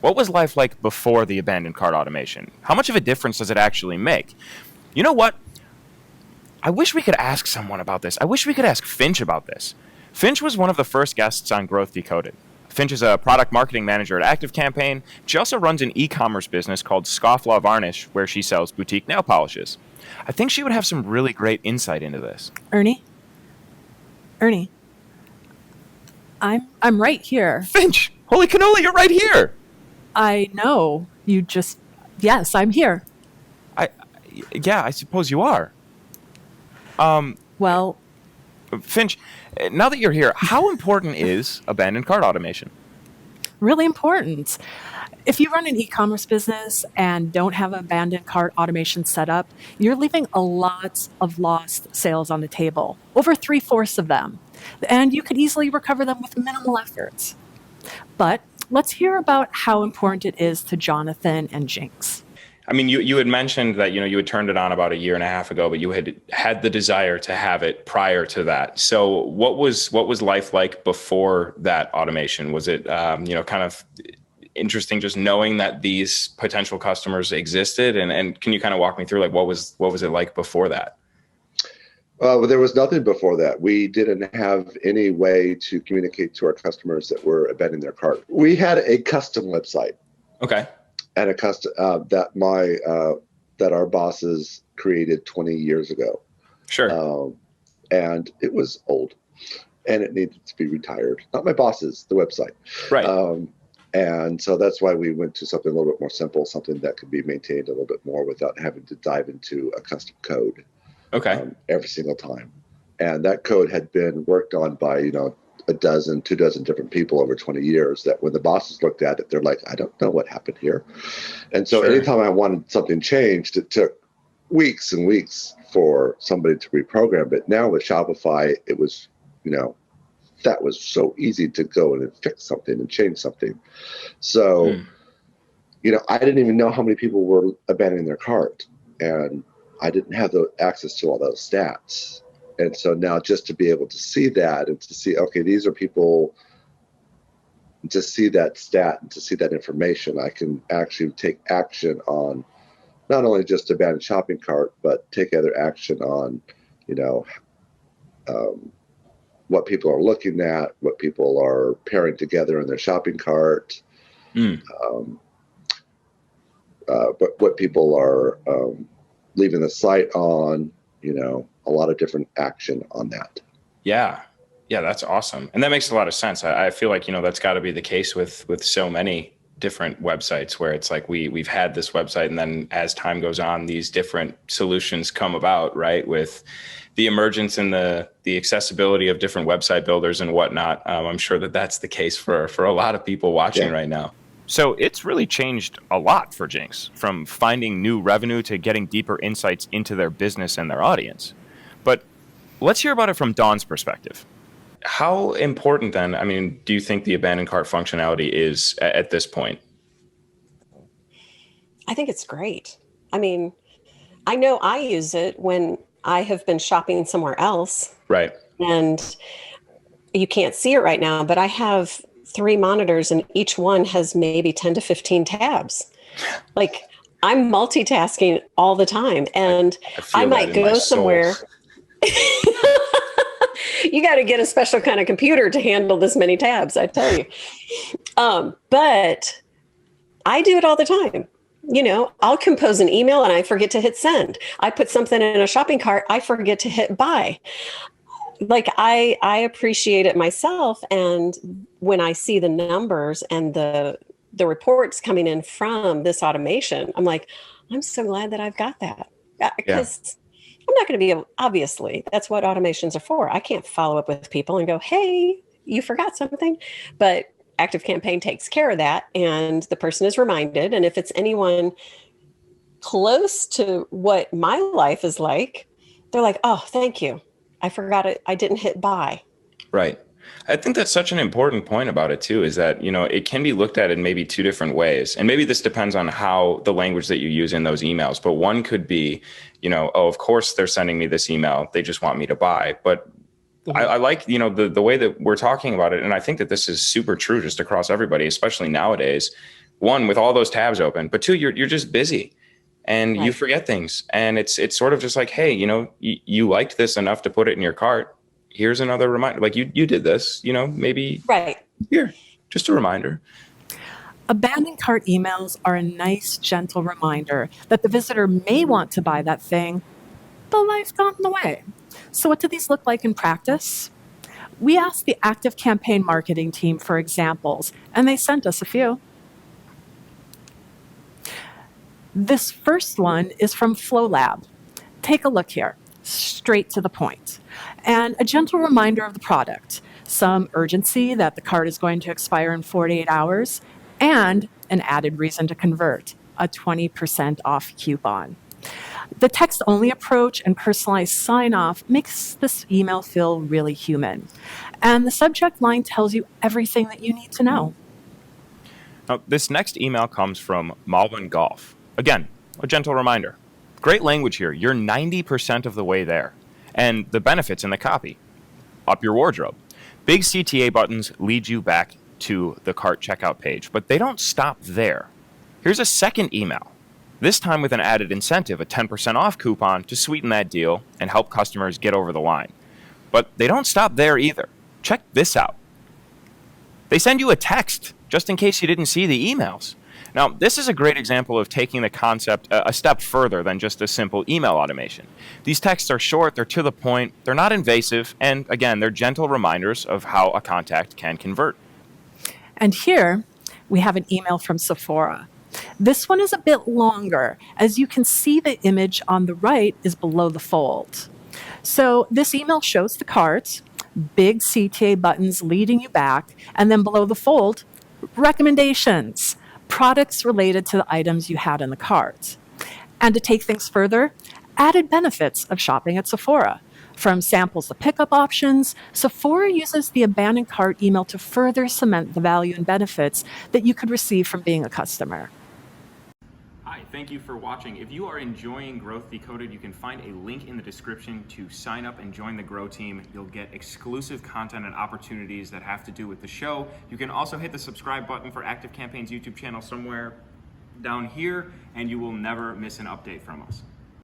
What was life like before the abandoned cart automation? How much of a difference does it actually make? You know what? I wish we could ask someone about this. I wish we could ask Finch about this. Finch was one of the first guests on Growth Decoded. Finch is a product marketing manager at ActiveCampaign. She also runs an e-commerce business called Scofflaw Varnish, where she sells boutique nail polishes. I think she would have some really great insight into this. Ernie, I'm right here. Finch! Holy cannoli, you're right here! I know. Yes, I'm here. Yeah, I suppose you are. Well, Finch, now that you're here, how important is abandoned cart automation? really important. If you run an e-commerce business and don't have abandoned cart automation set up, you're leaving a lot of lost sales on the table, over 3/4 of them. And you could easily recover them with minimal efforts. But let's hear about how important it is to Jonathan and Jinx. I mean, you had mentioned that, you had turned it on about 1.5 years ago, but you had the desire to have it prior to that. So what was life like before that automation? Was it, kind of interesting just knowing that these potential customers existed? And can you kind of walk me through, like, what was it like before that? Well, there was nothing before that. We didn't have any way to communicate to our customers that were abandoning their cart. We had a custom website. Okay. And a custom that our bosses created 20 years ago. Sure. And it was old, and it needed to be retired. Not my bosses, the website. Right. And so that's why we went to something a little bit more simple, something that could be maintained a little bit more without having to dive into a custom code. Okay. Every single time. And that code had been worked on by, 2 dozen different people over 20 years, that when the bosses looked at it, they're like, I don't know what happened here. And so anytime I wanted something changed, it took weeks and weeks for somebody to reprogram it. Now with Shopify, it was, that was so easy to go in and fix something and change something. So, I didn't even know how many people were abandoning their cart, and I didn't have the access to all those stats. And so now just to be able to see that and to see, okay, these are people, to see that stat and to see that information, I can actually take action on not only just abandoned shopping cart, but take other action on, what people are looking at, what people are pairing together in their shopping cart, what people are leaving the site on, a lot of different action on that. Yeah, that's awesome. And that makes a lot of sense. I feel like, that's got to be the case with so many different websites, where it's like we've had this website, and then as time goes on, these different solutions come about, right? With the emergence and the accessibility of different website builders and whatnot. I'm sure that's the case for a lot of people watching right now. So it's really changed a lot for Jinx, from finding new revenue to getting deeper insights into their business and their audience. But let's hear about it from Dawn's perspective. How important then, do you think the abandoned cart functionality is at this point? I think it's great. I know I use it when I have been shopping somewhere else. Right. And you can't see it right now, but I have 3 monitors, and each one has maybe 10 to 15 tabs. Like, I'm multitasking all the time, and I might go somewhere. You got to get a special kind of computer to handle this many tabs, I tell you. But I do it all the time. I'll compose an email and I forget to hit send. I put something in a shopping cart, I forget to hit buy. Like, I appreciate it myself. And when I see the numbers and the reports coming in from this automation, I'm like, I'm so glad that I've got that. Because I'm not going to be, obviously, that's what automations are for. I can't follow up with people and go, hey, you forgot something. But ActiveCampaign takes care of that, and the person is reminded. And if it's anyone close to what my life is like, they're like, oh, thank you. I forgot it. I didn't hit buy. Right. I think that's such an important point about it too, is that, it can be looked at in maybe 2 different ways. And maybe this depends on how the language that you use in those emails. But one could be, oh, of course they're sending me this email. They just want me to buy. But I like, the way that we're talking about it. And I think that this is super true just across everybody, especially nowadays. one, with all those tabs open, but two, you're just busy and you Right. forget things. And it's sort of just like, hey, you liked this enough to put it in your cart. Here's another reminder. Like you did this, maybe Right. here, just a reminder. Abandoned cart emails are a nice, gentle reminder that the visitor may want to buy that thing, but life got in the way. So what do these look like in practice? We asked the ActiveCampaign marketing team for examples, and they sent us a few. This first one is from Flow Lab. Take a look here, straight to the point, and a gentle reminder of the product, some urgency that the cart is going to expire in 48 hours, and an added reason to convert, a 20% off coupon. The text-only approach and personalized sign-off makes this email feel really human. And the subject line tells you everything that you need to know. Now, this next email comes from Malvin Golf. Again, a gentle reminder. Great language here. You're 90% of the way there. And the benefits in the copy. Up your wardrobe. Big CTA buttons lead you back to the cart checkout page, but they don't stop there. Here's a second email. This time with an added incentive, a 10% off coupon to sweeten that deal and help customers get over the line. But they don't stop there either. Check this out. They send you a text just in case you didn't see the emails. Now, this is a great example of taking the concept a step further than just a simple email automation. These texts are short, they're to the point, they're not invasive, and again, they're gentle reminders of how a contact can convert. And here we have an email from Sephora. This one is a bit longer. As you can see, the image on the right is below the fold. So this email shows the cart, big CTA buttons leading you back, and then below the fold, recommendations, products related to the items you had in the cart. And to take things further, added benefits of shopping at Sephora. From samples to pickup options, Sephora uses the abandoned cart email to further cement the value and benefits that you could receive from being a customer. Hi, thank you for watching. If you are enjoying Growth Decoded, you can find a link in the description to sign up and join the Grow team. You'll get exclusive content and opportunities that have to do with the show. You can also hit the subscribe button for ActiveCampaign's YouTube channel somewhere down here, and you will never miss an update from us.